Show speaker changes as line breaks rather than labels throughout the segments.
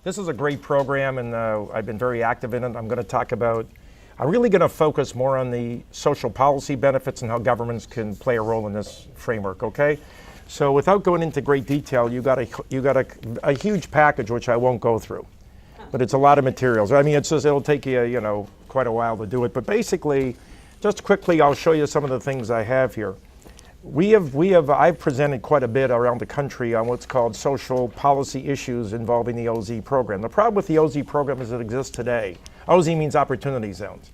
This is a great program, and I've been very active in it. I'm really going to focus more on the social policy benefits and how governments can play a role in this framework, okay? So without going into great detail, you got a huge package, which I won't go through, but it's a lot of materials. I mean, it'll take you, quite a while to do it, but basically, just quickly, I'll show you some of the things I have here. I've presented quite a bit around the country on what's called social policy issues involving the OZ program. The problem with the OZ program as it exists today, OZ means opportunity zones.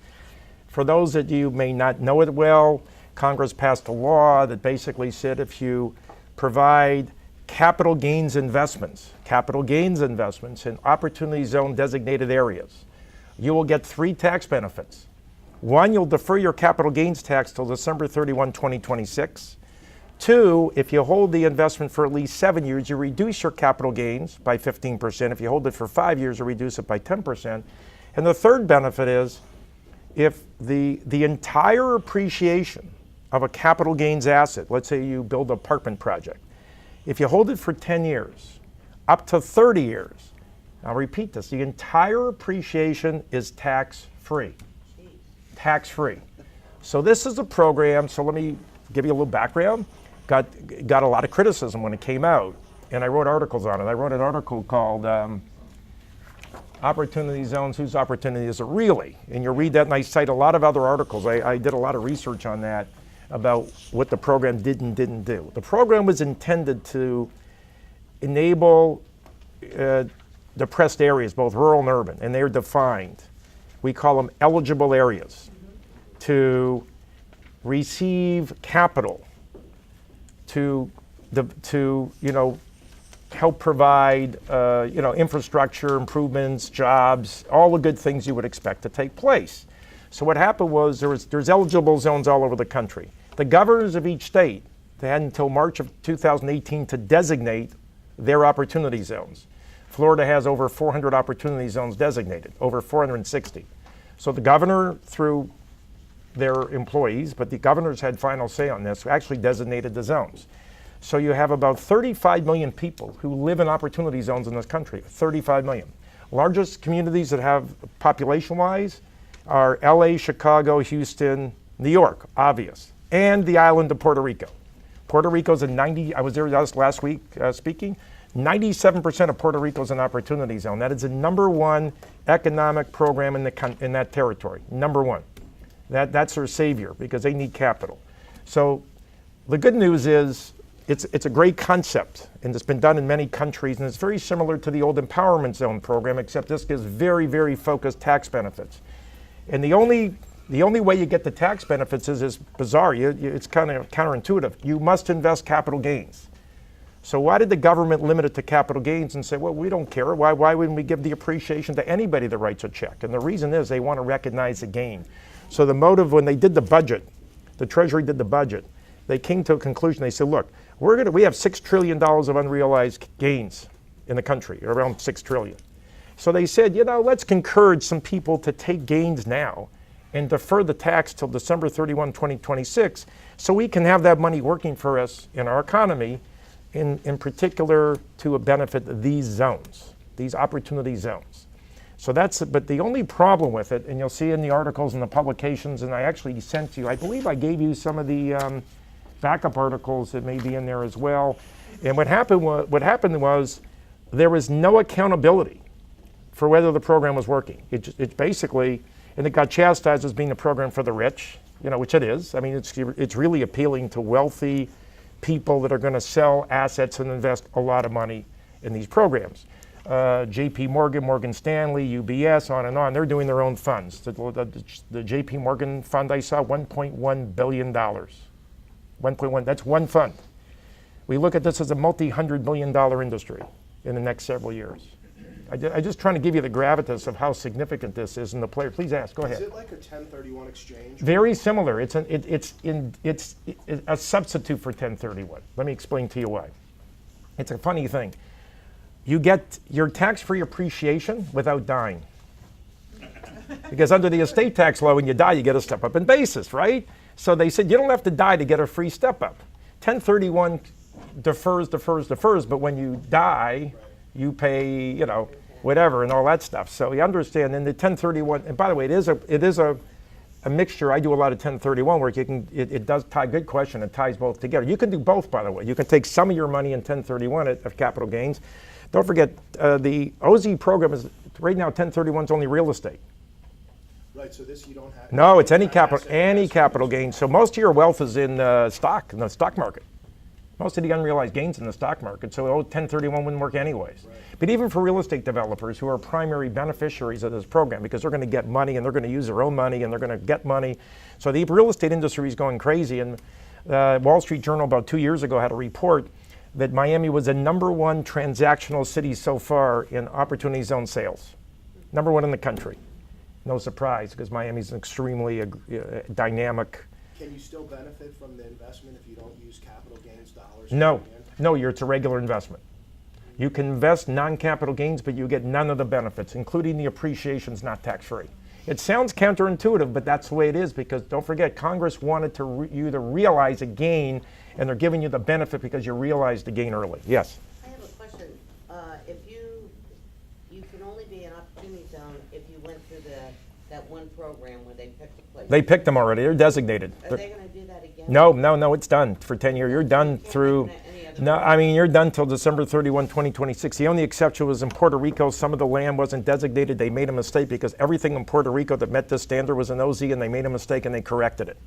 For those that you may not know it well, Congress passed a law that basically said if you provide capital gains investments in opportunity zone designated areas, you will get 3 tax benefits. One, you'll defer your capital gains tax till December 31, 2026. 2, if you hold the investment for at least 7 years, you reduce your capital gains by 15%. If you hold it for 5 years, you reduce it by 10%. And the third benefit is if the entire appreciation of a capital gains asset, let's say you build an apartment project, if you hold it for 10 years, up to 30 years, I'll repeat this, the entire appreciation is tax-free. Tax-free. So this is a program, so let me give you a little background. Got a lot of criticism when it came out, and I wrote articles on it. I wrote an article called Opportunity Zones, Whose Opportunity Is It Really? And you'll read that, and I cite a lot of other articles. I did a lot of research on that about what the program did and didn't do. The program was intended to enable depressed areas, both rural and urban, and they're defined. We call them eligible areas, to receive capital to help provide infrastructure improvements, jobs, all the good things you would expect to take place. So what happened was there's eligible zones all over the country. The governors of each state, they had until March of 2018 to designate their opportunity zones. Florida has over 400 opportunity zones designated, over 460. So the governor, through their employees, but the governors had final say on this, actually designated the zones. So you have about 35 million people who live in opportunity zones in this country, 35 million. Largest communities that have population-wise are LA, Chicago, Houston, New York, obvious, and the island of Puerto Rico. Puerto Rico's I was there last week speaking, 97% of Puerto Rico is an opportunity zone. That is the #1 economic program in that territory, #1. That's their savior because they need capital. So the good news is it's a great concept, and it's been done in many countries, and it's very similar to the old empowerment zone program, except this gives very, very focused tax benefits. And the only way you get the tax benefits is bizarre. It's kind of counterintuitive. You must invest capital gains. So why did the government limit it to capital gains and say, well, we don't care. Why wouldn't we give the appreciation to anybody that writes a check? And the reason is they want to recognize the gain. So the motive, when they did the budget, the Treasury did the budget, they came to a conclusion. They said, look, we have $6 trillion of unrealized gains in the country, around $6 trillion. So they said, let's encourage some people to take gains now and defer the tax till December 31, 2026, so we can have that money working for us in our economy, in particular to benefit these zones, these opportunity zones. So but the only problem with it, and you'll see in the articles and the publications, and I actually sent you, I believe I gave you some of the backup articles that may be in there as well. And what happened was there was no accountability for whether the program was working. It basically, and it got chastised as being a program for the rich, which it is. I mean, it's really appealing to wealthy people that are going to sell assets and invest a lot of money in these programs. JP Morgan, Morgan Stanley, UBS, on and on, they're doing their own funds. The JP Morgan fund I saw, $1.1 billion. 1.1, that's one fund. We look at this as a multi-$100 billion industry in the next several years. I'm just trying to give you the gravitas of how significant this is in the player. Please ask, go ahead.
Is it like a 1031 exchange?
Very similar. It's a substitute for 1031. Let me explain to you why. It's a funny thing. You get your tax-free appreciation without dying. Because under the estate tax law, when you die, you get a step-up in basis, right? So they said you don't have to die to get a free step-up. 1031 defers, but when you die, you pay, whatever and all that stuff. So you understand. And the 1031, and by the way, it is a mixture. I do a lot of 1031 work. It does tie, good question, it ties both together. You can do both, by the way. You can take some of your money in 1031 of capital gains. Don't forget, the OZ program is, right now, 1031 is only real estate.
Right, so this you don't have.
No, it's any capital gain. So most of your wealth is in the stock market. Most of the unrealized gains in the stock market. So 1031 wouldn't work anyways. Right. But even for real estate developers who are primary beneficiaries of this program, because they're going to get money and they're going to use their own money and they're going to get money. So the real estate industry is going crazy. And Wall Street Journal about 2 years ago had a report that Miami was the #1 transactional city so far in opportunity zone sales. #1 in the country. No surprise, because Miami's an extremely dynamic.
Can you still benefit from the investment if you don't use capital gains dollars?
No, it's a regular investment. You can invest non-capital gains, but you get none of the benefits, including the appreciation's not tax-free. It sounds counterintuitive, but that's the way it is, because don't forget, Congress wanted you to realize a gain, and they're giving you the benefit because you realized the gain early. Yes?
I have a question. If you can only be an opportunity zone if you went through that one program where they picked a place.
They picked them already. They're designated.
Are they going to do that again?
No, it's done for 10 years. You're done through. No, I mean, you're done till December 31, 2026. The only exception was in Puerto Rico. Some of the land wasn't designated. They made a mistake because everything in Puerto Rico that met this standard was an OZ, and they made a mistake and they corrected it.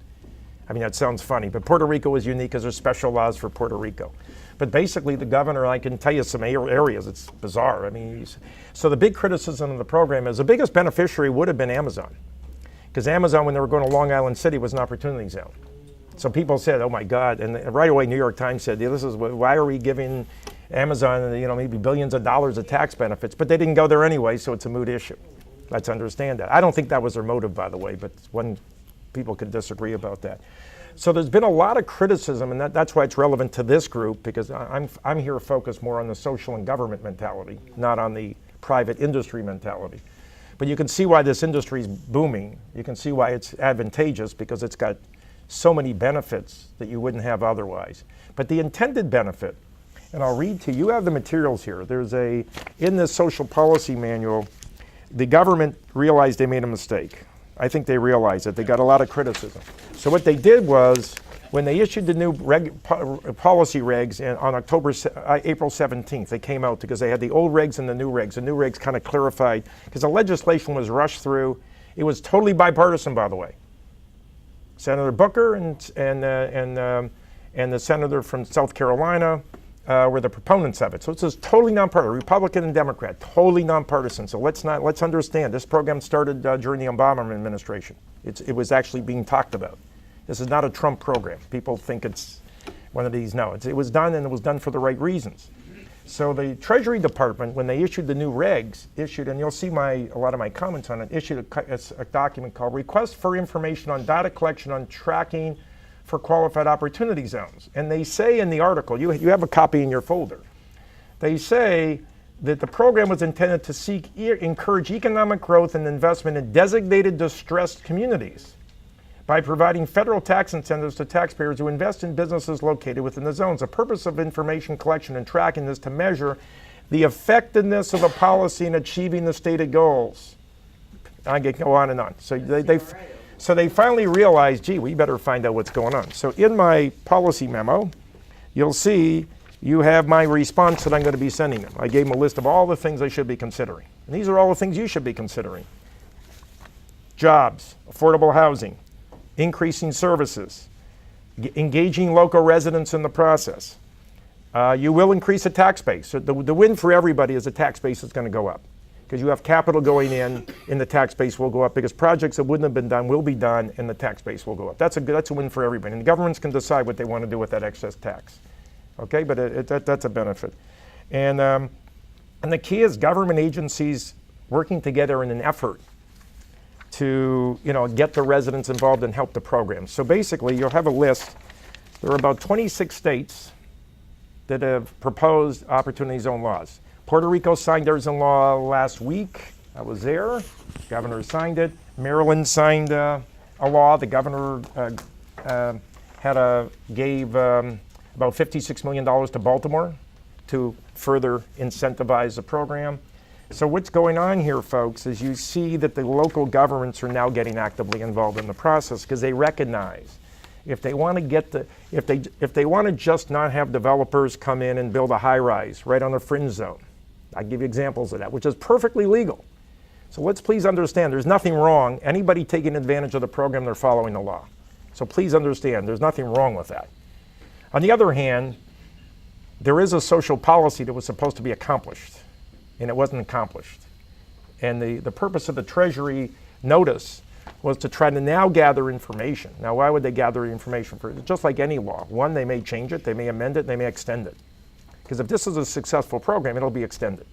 I mean, that sounds funny, but Puerto Rico was unique because there's special laws for Puerto Rico. But basically, the governor, I can tell you some areas, it's bizarre. I mean, so the big criticism of the program is the biggest beneficiary would have been Amazon. Because Amazon, when they were going to Long Island City, was an opportunity zone. So people said, oh my God, and right away New York Times said, this is why are we giving Amazon, maybe billions of dollars of tax benefits? But they didn't go there anyway, so it's a moot issue. Let's understand that. I don't think that was their motive, by the way, but people could disagree about that. So there's been a lot of criticism, and that's why it's relevant to this group, because I'm here focused more on the social and government mentality, not on the private industry mentality. But you can see why this industry is booming. You can see why it's advantageous, because it's got so many benefits that you wouldn't have otherwise. But the intended benefit, and I'll read to you, have the materials here. In this social policy manual, the government realized they made a mistake. I think they realized it. They got a lot of criticism. So what they did was, when they issued the new policy regs on April 17th, they came out because they had the old regs and the new regs. The new regs kind of clarified, because the legislation was rushed through. It was totally bipartisan, by the way. Senator Booker and the senator from South Carolina were the proponents of it. So it's just totally nonpartisan, Republican and Democrat, totally nonpartisan. So let's understand, this program started during the Obama administration. It was actually being talked about. This is not a Trump program. People think it's one of these. No, it was done, and it was done for the right reasons. So the Treasury Department, when they issued the new regs, and you'll see a lot of my comments on it, issued a document called Request for Information on Data Collection on Tracking for Qualified Opportunity Zones. And they say in the article, you have a copy in your folder, they say that the program was intended to encourage economic growth and investment in designated distressed communities by providing federal tax incentives to taxpayers who invest in businesses located within the zones. The purpose of information collection and tracking is to measure the effectiveness of the policy in achieving the stated goals. I can go on and on. So they finally realized, gee, we better find out what's going on. So in my policy memo, you'll see you have my response that I'm going to be sending them. I gave them a list of all the things they should be considering. And these are all the things you should be considering. Jobs, affordable housing, increasing services, engaging local residents in the process. You will increase the tax base. So the win for everybody is the tax base is going to go up, because you have capital going in the tax base will go up, because projects that wouldn't have been done will be done, and the tax base will go up. That's a win for everybody. And the governments can decide what they want to do with that excess tax. Okay, but that's a benefit. And the key is government agencies working together in an effort to get the residents involved and help the program. So basically, you'll have a list. There are about 26 states that have proposed opportunity zone laws. Puerto Rico signed theirs in law last week. I was there. The governor signed it. Maryland signed a law. The governor gave about $56 million to Baltimore to further incentivize the program. So what's going on here, folks, is you see that the local governments are now getting actively involved in the process because they recognize if they want to if they want to just not have developers come in and build a high-rise right on a fringe zone. I give you examples of that, which is perfectly legal. So let's please understand there's nothing wrong. Anybody taking advantage of the program, they're following the law. So please understand there's nothing wrong with that. On the other hand, there is a social policy that was supposed to be accomplished, and it wasn't accomplished. And the purpose of the Treasury notice was to try to now gather information. Now, why would they gather information? For just like any law. One, they may change it, they may amend it, they may extend it. Because if this is a successful program, it'll be extended.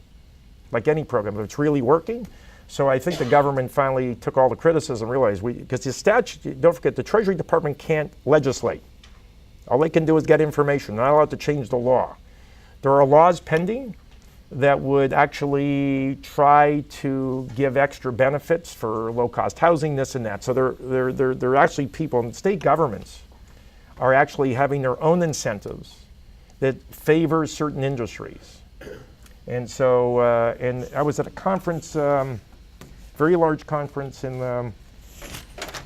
Like any program, if it's really working. So I think the government finally took all the criticism, realized because the statute, don't forget, the Treasury Department can't legislate. All they can do is get information. They're not allowed to change the law. There are laws pending that would actually try to give extra benefits for low-cost housing, this and that. So they're actually people, and state governments are actually having their own incentives that favor certain industries. And so, and I was at a conference, very large conference in,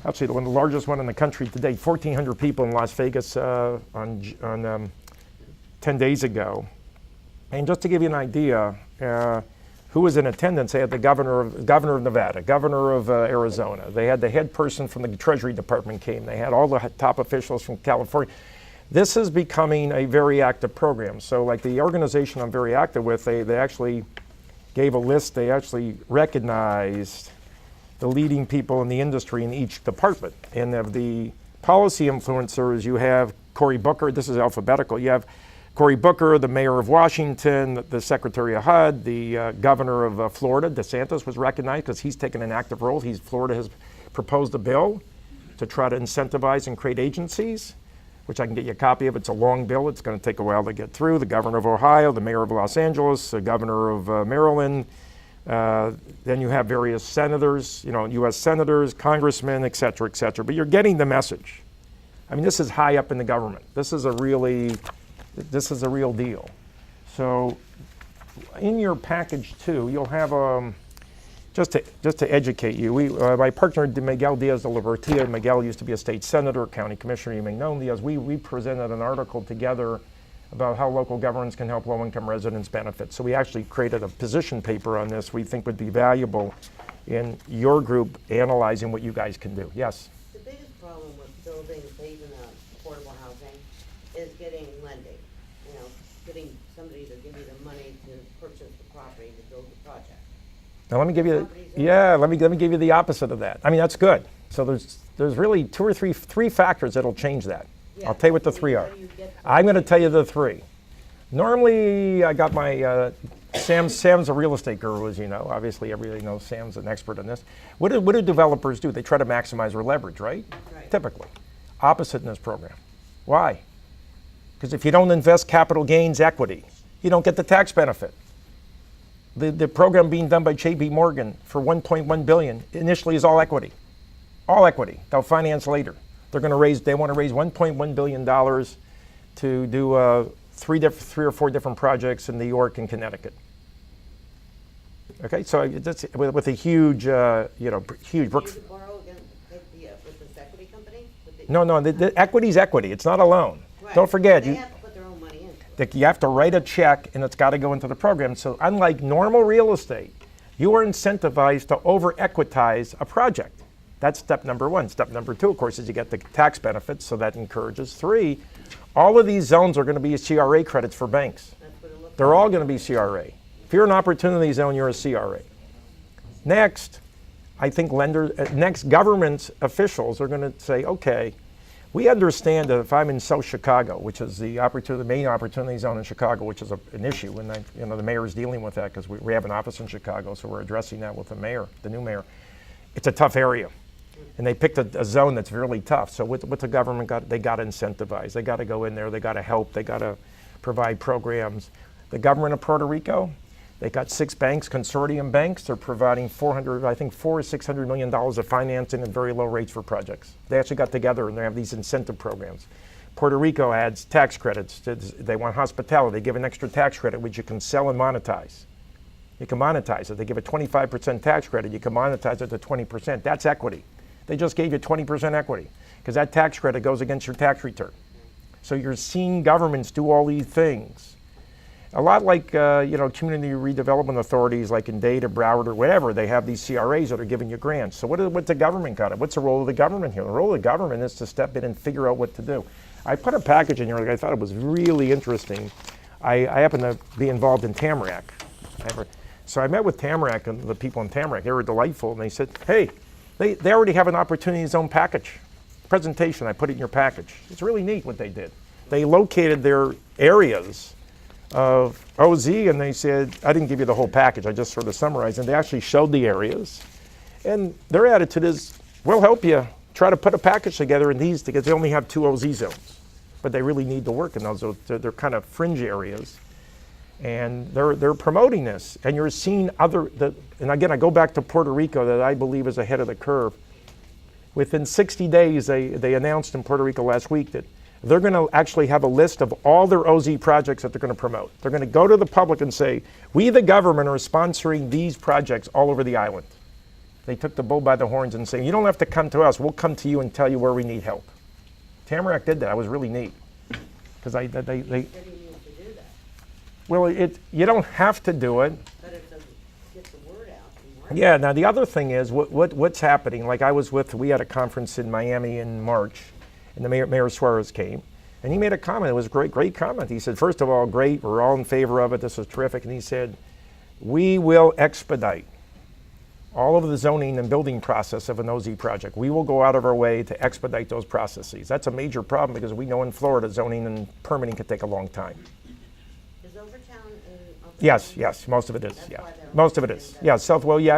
actually the largest one in the country today, 1,400 people in Las Vegas on 10 days ago. And just to give you an idea, who was in attendance, they had the governor of Nevada, governor of Arizona. They had the head person from the Treasury Department came. They had all the top officials from California. This is becoming a very active program. So like the organization I'm very active with, they actually gave a list. They actually recognized the leading people in the industry in each department. And of the policy influencers, you have Cory Booker. This is alphabetical. You have Cory Booker, the mayor of Washington, the secretary of HUD, the governor of Florida, DeSantis was recognized because he's taken an active role. Florida has proposed a bill to try to incentivize and create agencies, which I can get you a copy of. It's a long bill. It's going to take a while to get through. The governor of Ohio, the mayor of Los Angeles, the governor of Maryland. Then you have various senators, U.S. senators, congressmen, et cetera, et cetera. But you're getting the message. I mean, this is high up in the government. This is a real deal. So in your package too, you'll have, just to educate you, my partner Miguel Diaz de la Vertia, Miguel used to be a state senator, county commissioner, you may know Diaz, we presented an article together about how local governments can help low-income residents benefit. So we actually created a position paper on this we think would be valuable in your group analyzing what you guys can do. Yes?
The biggest problem with building, even affordable housing, is getting lending. Getting somebody to give you the money to purchase the property to build the project.
Now let me give you, let me give you the opposite of that. I mean, that's good. So there's really three factors that'll change that. Yeah. I'll tell you what the three are. I'm going to tell you the three. Normally, I got my, Sam's a real estate guru, as you know. Obviously, everybody knows Sam's an expert in this. What do developers do? They try to maximize their leverage, right? Typically. Opposite in this program. Why? Because if you don't invest capital gains equity, you don't get the tax benefit. The program being done by J.P. Morgan for $1.1 billion initially is all equity. All equity. They'll finance later. They want to raise $1.1 billion to do three or four different projects in New York and Connecticut. Okay, so that's with a huge, huge.
Do you borrow with this equity company?
No, the equity's equity. It's not a loan. Right. Don't forget.
They have to put their own money into it.
You have to write a check, and it's got to go into the program. So unlike normal real estate, you are incentivized to over-equitize a project. That's step number one. Step number two, of course, is you get the tax benefits, so that encourages. Three, all of these zones are going to be CRA credits for banks. They're all going to be CRA. If you're an opportunity zone, you're a CRA. Next, I think next government officials are going to say, okay, we understand that if I'm in South Chicago, which is the main opportunity zone in Chicago, which is an issue, and the mayor is dealing with that because we have an office in Chicago, so we're addressing that with the new mayor. It's a tough area. And they picked a zone that's really tough. So what the government got? They got to incentivize. They got to go in there. They got to help. They got to provide programs. The government of Puerto Rico, they got 6 banks, consortium banks. They're providing $400 or $600 million of financing at very low rates for projects. They actually got together and they have these incentive programs. Puerto Rico adds tax credits. They want hospitality. They give an extra tax credit, which you can sell and monetize. You can monetize it. They give a 25% tax credit. You can monetize it to 20%. That's equity. They just gave you 20% equity because that tax credit goes against your tax return. So you're seeing governments do all these things. A lot like community redevelopment authorities like in Dade or Broward or whatever, they have these CRAs that are giving you grants. So what's the government got? What's the role of the government here? The role of the government is to step in and figure out what to do. I put a package in here, like I thought it was really interesting. I happen to be involved in Tamarack. So I met with Tamarack and the people in Tamarack. They were delightful, and they said, hey, they already have an opportunity zone package. Presentation, I put it in your package. It's really neat what they did. They located their areas of OZ, and they said, I didn't give you the whole package, I just sort of summarized, and they actually showed the areas. And their attitude is, we'll help you try to put a package together in these, because they only have 2 OZ zones. But they really need to work in those. They're kind of fringe areas. And they're promoting this. And you're seeing and again, I go back to Puerto Rico that I believe is ahead of the curve. Within 60 days, they announced in Puerto Rico last week that they're going to actually have a list of all their OZ projects that they're going to promote. They're going to go to the public and say, we the government are sponsoring these projects all over the island. They took the bull by the horns and saying, you don't have to come to us, we'll come to you and tell you where we need help. Tamarack did that. It was really neat. Because they
What do you need to do that?
well, you don't have to do it.
But if get the word out.
Yeah, now the other thing is what's happening, like we had a conference in Miami in March, and the Mayor Suarez came, and he made a comment. It was a great comment. He said, first of all, great, we're all in favor of it, this is terrific. And he said, we will expedite all of the zoning and building process of an OZ project. We will go out of our way to expedite those processes. That's a major problem because we know in Florida zoning and permitting can take a long time.
Is Overtown in?
Yes, most of it is, yeah. Most of it is, yeah,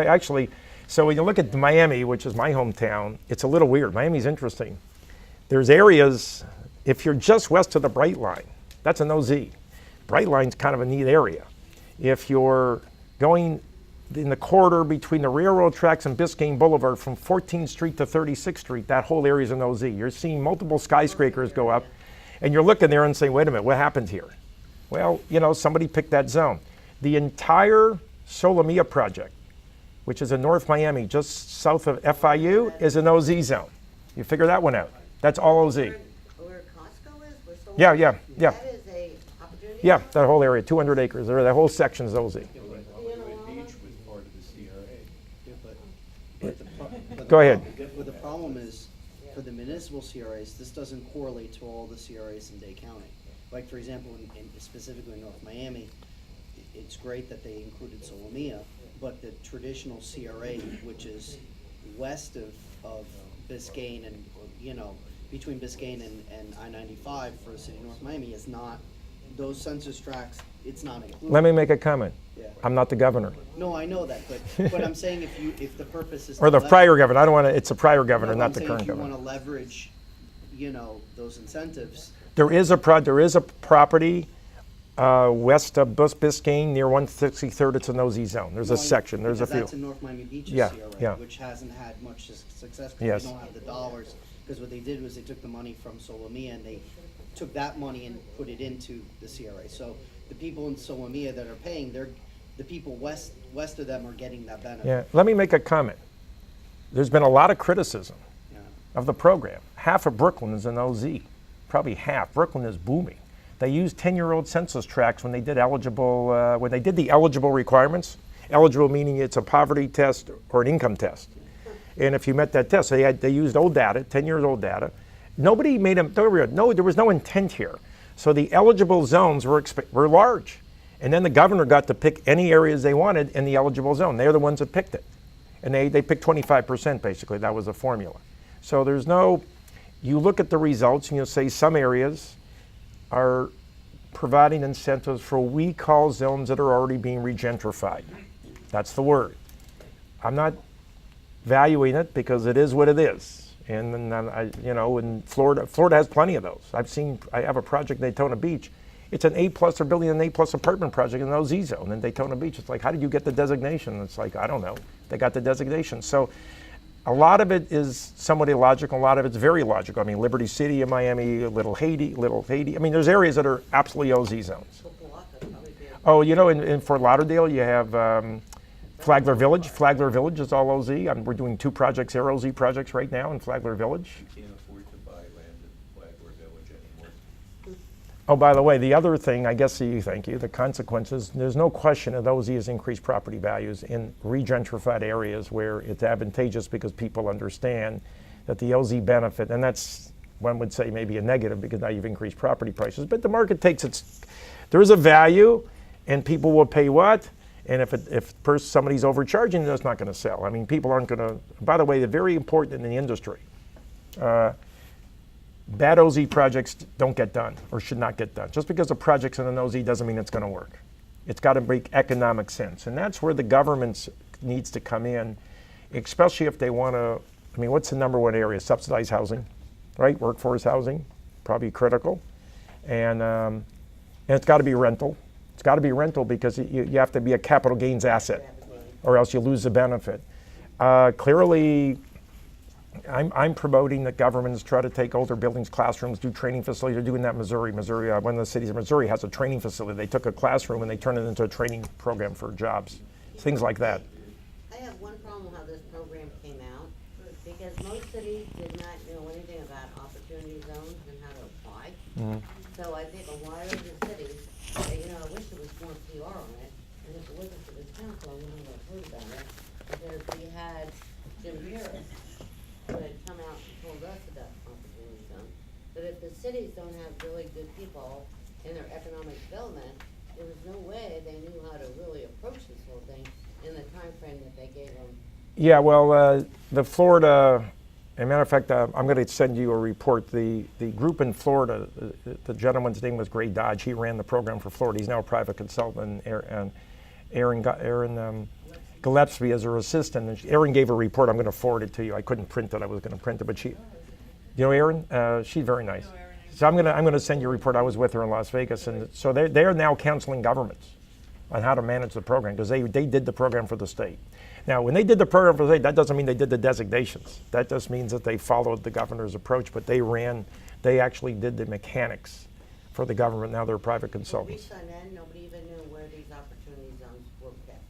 actually, so when you look at Miami, which is my hometown, it's a little weird. Miami's interesting. There's areas, if you're just west of the Bright Line, that's an OZ. Bright Line's kind of a neat area. If you're going in the corridor between the railroad tracks and Biscayne Boulevard from 14th Street to 36th Street, that whole area is an OZ. You're seeing multiple skyscrapers go up, and you're looking there and saying, wait a minute, what happened here? Well, somebody picked that zone. The entire Solomia project, which is in North Miami, just south of FIU, is an OZ zone. You figure that one out. That's all OZ.
Where Costco is? Where Solar-
Yeah.
That is a opportunity?
Yeah, that whole area, 200 acres, that whole section is OZ. Go ahead.
But the problem is, for the municipal CRAs, this doesn't correlate to all the CRAs in Dade County. Like, for example, specifically in North Miami, it's great that they included Solomia, but the traditional CRA, which is west of Biscayne and, between Biscayne and I-95 for the city of North Miami is not, those census tracts, it's not included.
Let me make a comment.
Yeah.
I'm not the governor.
No, I know that, but I'm saying if the purpose is.
Or the
to
prior governor. I don't want to, it's a prior governor,
No,
not
I'm
the
saying
current
if you
governor.
want to leverage, those incentives.
There is a property west of Biscayne near 163rd. It's an OZ zone. There's a section. There's a
Because
few.
that's in North Miami Beach's
Yeah,
CRA,
yeah.
which hasn't had much success
Yes.
because they don't have the dollars. Because what they did was they took the money from Solomia and they took that money and put it into the CRA. So the people in Solomia that are paying, the people west of them are getting that benefit.
Yeah. Let me make a comment. There's been a lot of criticism
Yeah.
of the program. Half of Brooklyn is an OZ. Probably half. Brooklyn is booming. They used 10-year-old census tracts when they did the eligible requirements. Eligible meaning it's a poverty test or an income test. And if you met that test, they used old data, 10 years old data. Nobody made them, there was no intent here. So the eligible zones were large. And then the governor got to pick any areas they wanted in the eligible zone. They're the ones that picked it. And they picked 25% basically, that was the formula. So you look at the results and you'll say some areas are providing incentives for what we call zones that are already being regentrified. That's the word. I'm not valuing it because it is what it is. And in Florida has plenty of those. I have a project in Daytona Beach. It's an A+, they're building an A+ apartment project in the OZ zone in Daytona Beach. It's like, how did you get the designation? It's like, I don't know. They got the designation. So A lot of it is somewhat illogical. A lot of it's very logical. I mean, Liberty City in Miami, Little Haiti. I mean, there's areas that are absolutely OZ zones. Oh, you know, in Fort Lauderdale, you have Flagler Village. Flagler Village is all OZ. We're doing 2 projects there, OZ projects right now in Flagler Village.
You can't afford to buy land in Flagler Village anymore.
Oh, by the way, the other thing, I guess, thank you, the consequences, there's no question that OZ has increased property values in regentrified areas where it's advantageous because people understand that the OZ benefit, and that's, one would say, maybe a negative because now you've increased property prices, but the market takes there is a value, and people will pay what? And if somebody's overcharging, that's not going to sell. I mean, people aren't going to, by the way, they're very important in the industry. Bad OZ projects don't get done or should not get done. Just because a project's in an OZ doesn't mean it's going to work. It's got to make economic sense. And that's where the government needs to come in, especially if they want to, I mean, what's the number one area? Subsidized housing, right? Workforce housing, probably critical. And it's got to be rental. It's got to be rental because you have to be a capital gains asset or else you lose the benefit. Clearly, I'm promoting that governments try to take older buildings, classrooms, do training facilities. They're doing that in Missouri. One of the cities in Missouri has a training facility. They took a classroom and they turned it into a training program for jobs, things like that.
I have one problem how this program came out, because most cities did not know anything about opportunity zones and how to apply. So I think a lot of the cities, I wish there was more PR on it, and if it wasn't for this council, I wouldn't have heard about it, because we had Jim Harris, who had come out and told us about opportunity zones. But if the cities don't have really good people in their economic development, there was no way they knew how to really approach this whole thing in the time frame that they gave them.
Yeah, well, the Florida, as a matter of fact, I'm going to send you a report. The group in Florida, the gentleman's name was Gray Dodge. He ran the program for Florida. He's now a private consultant. And Aaron Gillespie as her assistant. And Aaron gave a report. I'm going to forward it to you. I couldn't print it. I was going to print it, but you know Aaron? She's very nice. So I'm going to send you a report. I was with her in Las Vegas, and so they are now counseling governments on how to manage the program because they did the program for the state. Now, when they did the program for the state, that doesn't mean they did the designations. That just means that they followed the governor's approach, but they actually did the mechanics for the government. Now they're private consultants.
Nobody even knew where these opportunity zones were kept.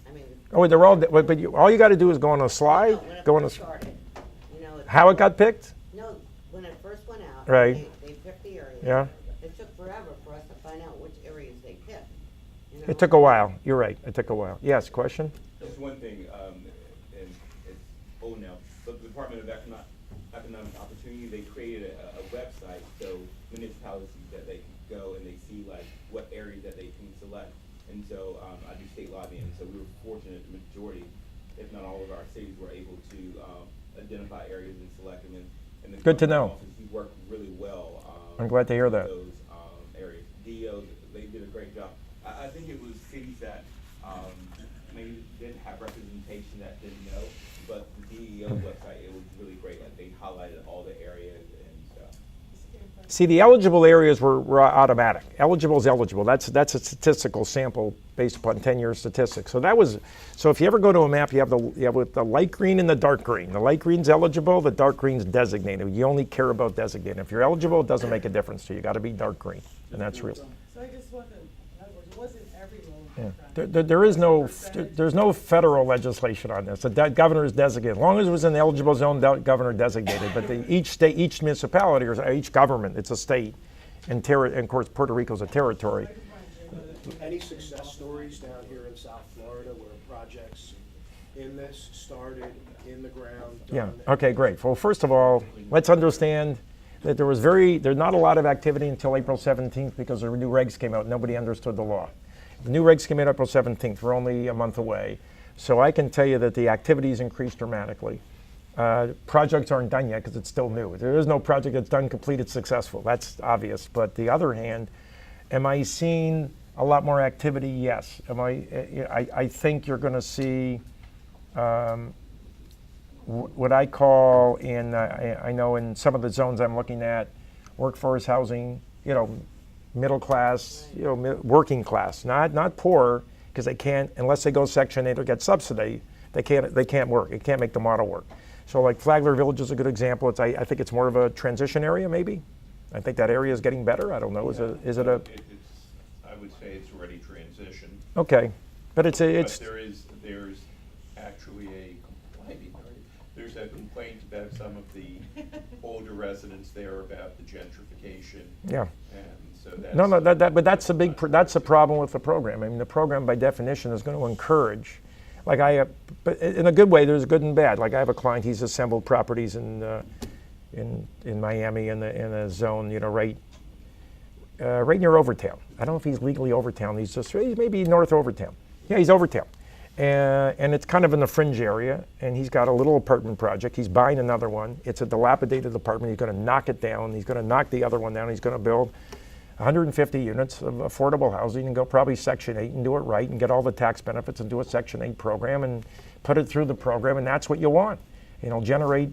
I mean,
Oh, they're all, but all you got to do is go on a slide,
when it
go on a.
first started,
How it got picked?
No, when it first went out,
Right.
they picked the areas.
Yeah.
It took forever for us to find out which areas they picked.
It took a while. You're right. It took a while. Yes, question?
Just one thing, and it's old now, but the Department of Economic Opportunity, they created a website so municipalities that they can go and they see like what areas that they can select. And so I do state lobbying, so we were fortunate the majority, if not all of our cities were able to identify areas and select them. And the
Good to know.
office, we worked really well.
I'm glad to hear that.
Those areas. DO, they did a great job. I think it was cities that maybe didn't have representation that didn't know, but the DEO website, it was really great. Like they highlighted all the areas and stuff.
See, the eligible areas were automatic. Eligible is eligible. That's a statistical sample based upon 10-year statistics. So if you ever go to a map, you have the light green and the dark green. The light green's eligible, the dark green's designated. You only care about designated. If you're eligible, it doesn't make a difference to you. You got to be dark green, and that's real.
So I just wasn't, in other words, it wasn't every loan
Yeah.
contract.
There's no federal legislation on this. The governor is designated. As long as it was in the eligible zone, governor designated. But each state, each municipality, or each government, it's a state, and of course Puerto Rico's a territory.
Any success stories down here in South Florida where projects in this started in the ground?
Yeah.
done,
Okay. Great. Well, first of all, let's understand that there's not a lot of activity until April 17th because the new regs came out. Nobody understood the law. The new regs came out April 17th. We're only a month away. So I can tell you that the activities increased dramatically. Projects aren't done yet because it's still new. There is no project that's done, completed, successful. That's obvious. But the other hand, am I seeing a lot more activity? Yes. I think you're going to see what I call I know in some of the zones I'm looking at, workforce housing, middle class, working class, not poor, because they can't, unless they go Section 8 or get subsidy, they can't work. It can't make the model work. So like Flagler Village is a good example. I think it's more of a transition area maybe. I think that area is getting better. I don't know. Is it a?
I would say it's already transitioned.
Okay, but it's
But there's actually there's a complaint about some of the older residents there about the gentrification.
yeah.
And so that's.
No, but that's that's a problem with the program. I mean, the program by definition is going to encourage, like but in a good way. There's good and bad. Like I have a client. He's assembled properties in Miami in a zone, right near Overtown. I don't know if he's legally Overtown. He's maybe north Overtown. Yeah, he's Overtown, and it's kind of in the fringe area. And he's got a little apartment project. He's buying another one. It's a dilapidated apartment. He's going to knock it down. He's going to knock the other one down. He's going to build 150 units of affordable housing and go probably Section 8 and do it right and get all the tax benefits and do a Section 8 program and put it through the program. And that's what you want. Generate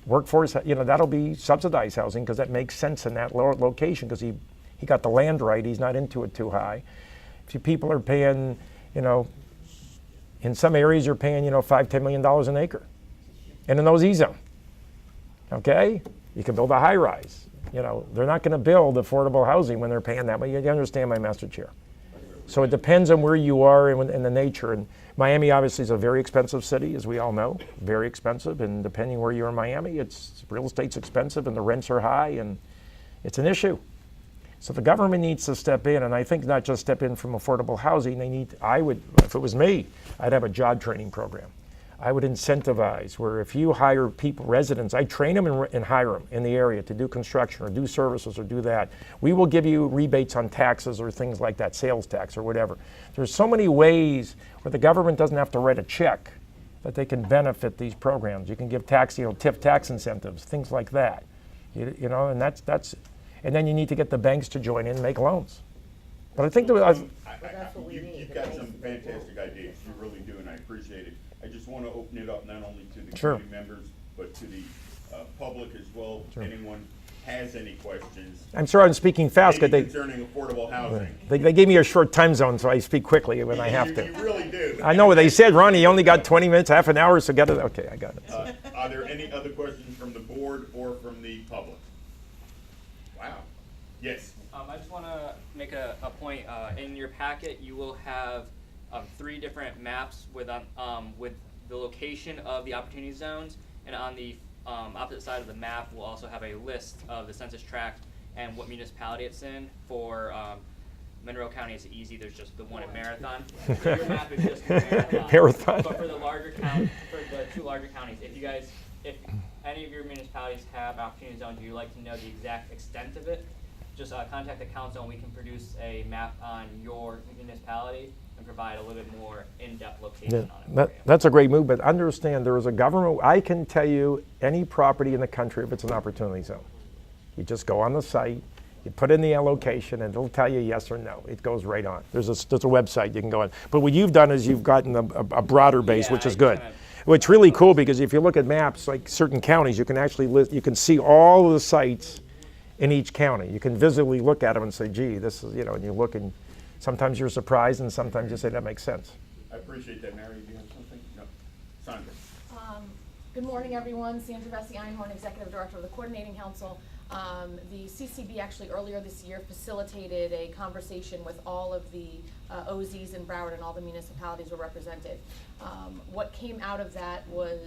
workforce. That'll be subsidized housing because that makes sense in that location because he got the land right. He's not into it too high. If you people are paying, in some areas you're paying, $5-10 million an acre. And in those E-zone, okay, you can build a high rise. They're not going to build affordable housing when they're paying that much. You understand my master chair. So it depends on where you are and the nature. And Miami obviously is a very expensive city, as we all know, very expensive. And depending where you're in Miami, real estate's expensive and the rents are high and it's an issue. So the government needs to step in, and I think not just step in from affordable housing. If it was me, I'd have a job training program. I would incentivize where if you hire people, residents, I train them and hire them in the area to do construction or do services or do that. We will give you rebates on taxes or things like that, sales tax or whatever. There's so many ways where the government doesn't have to write a check that they can benefit these programs. You can give TIF tax incentives, things like that. And that's, and then you need to get the banks to join in and make loans. But I think
that's what we need,
You've
the
got
banks
some
to make
fantastic ideas, you really do, and I appreciate it. I just want to open it up not only to the
Sure.
community members, but to the public as well. If anyone has any questions.
I'm sorry I'm speaking fast because
Maybe concerning affordable housing.
they gave me a short time zone, so I speak quickly when I have to.
You really do.
I know what they said, Ronnie, you only got 20 minutes, half an hour, so get it. Okay, I got it.
Are there any other questions from the board or from the public? Wow. Yes.
I just want to make a point. In your packet, you will have 3 different maps with the location of the opportunity zones, and on the opposite side of the map, we'll also have a list of the census tract and what municipality it's in. For Monroe County, it's easy. There's just the one in Marathon. So your map is just Marathon.
Marathon.
But for the for the 2 larger counties, if any of your municipalities have opportunity zones, or you'd like to know the exact extent of it, just contact the council and we can produce a map on your municipality and provide a little bit more in-depth location on it for you.
That's a great move, but understand there is a government, I can tell you any property in the country if it's an opportunity zone. You just go on the site, you put in the allocation, and it'll tell you yes or no. It goes right on. There's a website you can go on. But what you've done is you've gotten a broader base,
Yeah,
which is
I
good.
kinda-
Which really cool because if you look at maps, like certain counties, you can actually you can see all of the sites in each county. You can visibly look at them and say, gee, this is, and you look and sometimes you're surprised and sometimes you say that makes sense.
I appreciate that. Mary, do you have something? No. Sandra.
Good morning, everyone. Sandra Vesey-Einhorn, Executive Director of the Coordinating Council. The CCB actually earlier this year facilitated a conversation with all of the OZs in Broward, and all the municipalities were represented. What came out of that was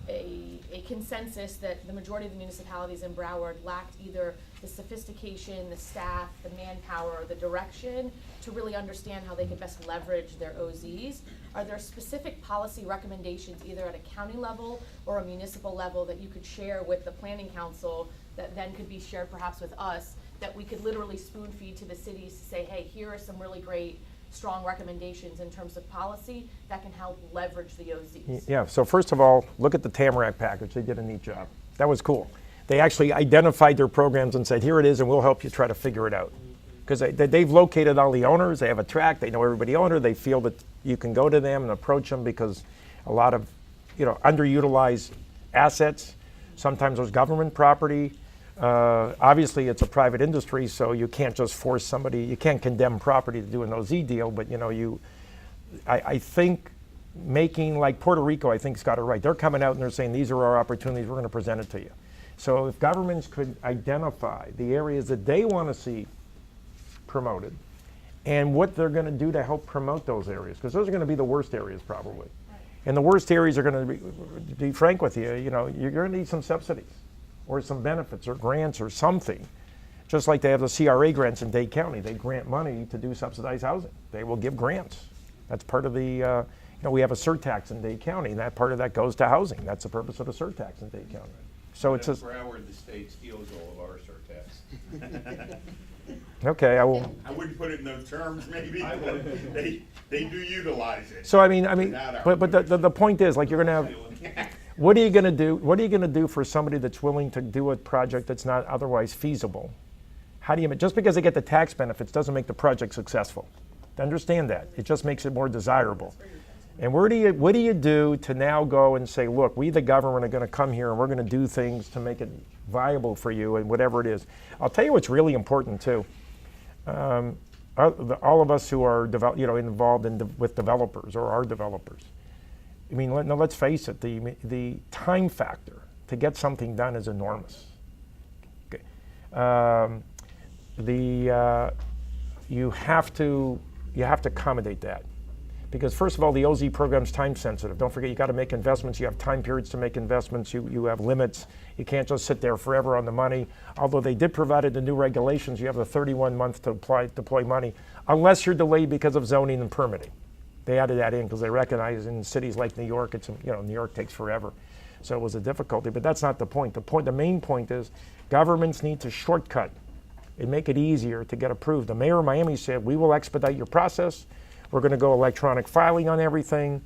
a consensus that the majority of the municipalities in Broward lacked either the sophistication, the staff, the manpower, or the direction to really understand how they could best leverage their OZs. Are there specific policy recommendations either at a county level or a municipal level that you could share with the planning council that then could be shared perhaps with us, that we could literally spoon feed to the cities to say, hey, here are some really great strong recommendations in terms of policy that can help leverage the OZs?
Yeah, so first of all, look at the Tamarack package. They did a neat job. That was cool. They actually identified their programs and said, here it is, and we'll help you try to figure it out. Because they've located all the owners, they have a track, they know everybody owner, they feel that you can go to them and approach them because a lot of, underutilized assets. Sometimes there's government property. Obviously, it's a private industry, so you can't just force somebody, you can't condemn property to do an OZ deal, but I think making, like Puerto Rico, I think's got it right. They're coming out and they're saying, these are our opportunities, we're going to present it to you. So if governments could identify the areas that they want to see promoted and what they're going to do to help promote those areas, because those are going to be the worst areas probably. And the worst areas are going to be frank with you, you're going to need some subsidies or some benefits or grants or something. Just like they have the CRA grants in Dade County. They grant money to do subsidized housing. They will give grants. That's part of the, we have a surtax in Dade County, and that part of that goes to housing. That's the purpose of the surtax in Dade County. So it's just.
Broward, the state steals all of our surtax.
Okay, I will.
I wouldn't put it in those terms, maybe. They do utilize it.
So but the point is, like, you're going to have. What are you going to do? What are you going to do for somebody that's willing to do a project that's not otherwise feasible? How do you, just because they get the tax benefits doesn't make the project successful. Understand that. It just makes it more desirable. And what do you do to now go and say, look, we the government are going to come here and we're going to do things to make it viable for you and whatever it is. I'll tell you what's really important too. All of us who are involved with developers or are developers. I mean, let's face it, the time factor to get something done is enormous. Okay. You have to accommodate that. Because first of all, the OZ program's time sensitive. Don't forget, you got to make investments. You have time periods to make investments. You have limits. You can't just sit there forever on the money. Although they did provide in the new regulations, you have the 31 months to deploy money, unless you're delayed because of zoning and permitting. They added that in because they recognize in cities like New York, New York takes forever. So it was a difficulty, but that's not the point. The main point is governments need to shortcut and make it easier to get approved. The mayor of Miami said, we will expedite your process. We're going to go electronic filing on everything.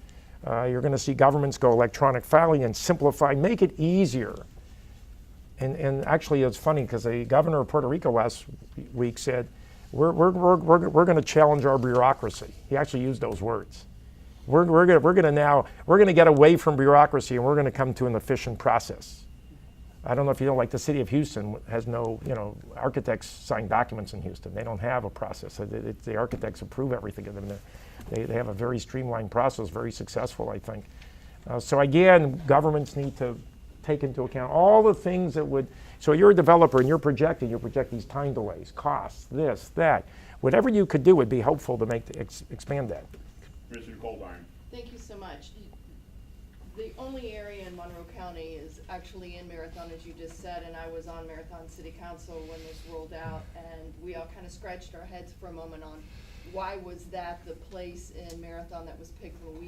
You're going to see governments go electronic filing and simplify, make it easier. And actually, it's funny because the governor of Puerto Rico last week said, we're going to challenge our bureaucracy. He actually used those words. We're going to get away from bureaucracy and we're going to come to an efficient process. I don't know if you know, like the city of Houston has no, architects sign documents in Houston. They don't have a process. The architects approve everything of them. They have a very streamlined process, very successful, I think. So again, governments need to take into account all the things that would, so you're a developer and you project these time delays, costs, this, that. Whatever you could do would be helpful to expand that.
Mr. Colburn.
Thank you so much. The only area in Monroe County is actually in Marathon, as you just said, and I was on Marathon City Council when this rolled out, and we all kind of scratched our heads for a moment on why was that the place in Marathon that was picked. When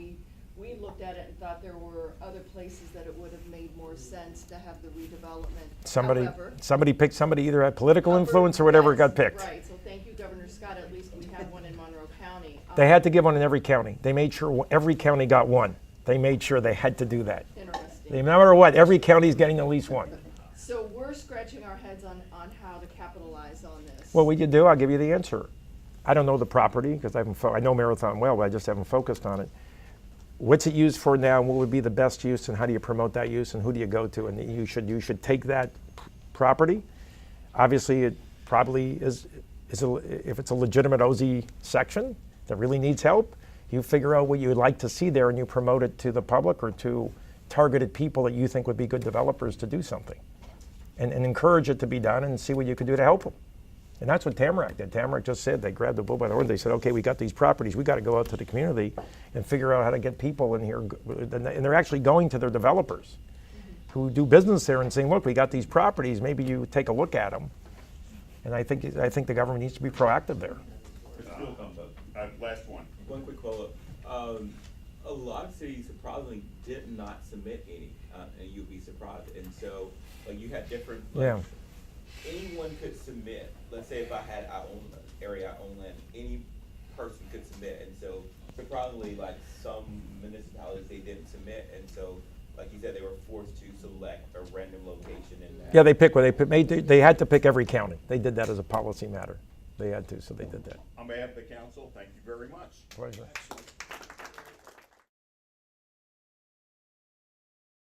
we looked at it and thought there were other places that it would have made more sense to have the redevelopment. However,
somebody picked somebody, either had political influence or whatever got picked.
Right, so thank you, Governor Scott. At least we have one in Monroe County.
They had to give one in every county. They made sure every county got one. They made sure they had to do that.
Interesting.
No matter what, every county is getting at least one.
So we're scratching our heads on how to capitalize on this.
What would you do? I'll give you the answer. I don't know the property because I know Marathon well, but I just haven't focused on it. What's it used for now, and what would be the best use, and how do you promote that use, and who do you go to? And you should take that property. Obviously, it probably is if it's a legitimate OZ section that really needs help, you figure out what you would like to see there and you promote it to the public or to targeted people that you think would be good developers to do something. And encourage it to be done and see what you can do to help them. And that's what Tamarack did. Tamarack just said, they grabbed the bull by the horn. They said, okay, we got these properties. We got to go out to the community and figure out how to get people in here. And they're actually going to their developers who do business there and saying, look, we got these properties. Maybe you take a look at them. And I think the government needs to be proactive there.
Last one.
One quick follow-up. A lot of cities surprisingly did not submit any, and you'd be surprised. And so, you had different.
Yeah.
Anyone could submit. Let's say if I had our own area, our own land, any person could submit. And so, surprisingly, some municipalities they didn't submit, and so, like you said, they were forced to select a random location in that.
Yeah, they picked what they had to pick every county. They did that as a policy matter. They had to, so they did that.
On behalf of the council, thank you very much.
Pleasure.
Excellent.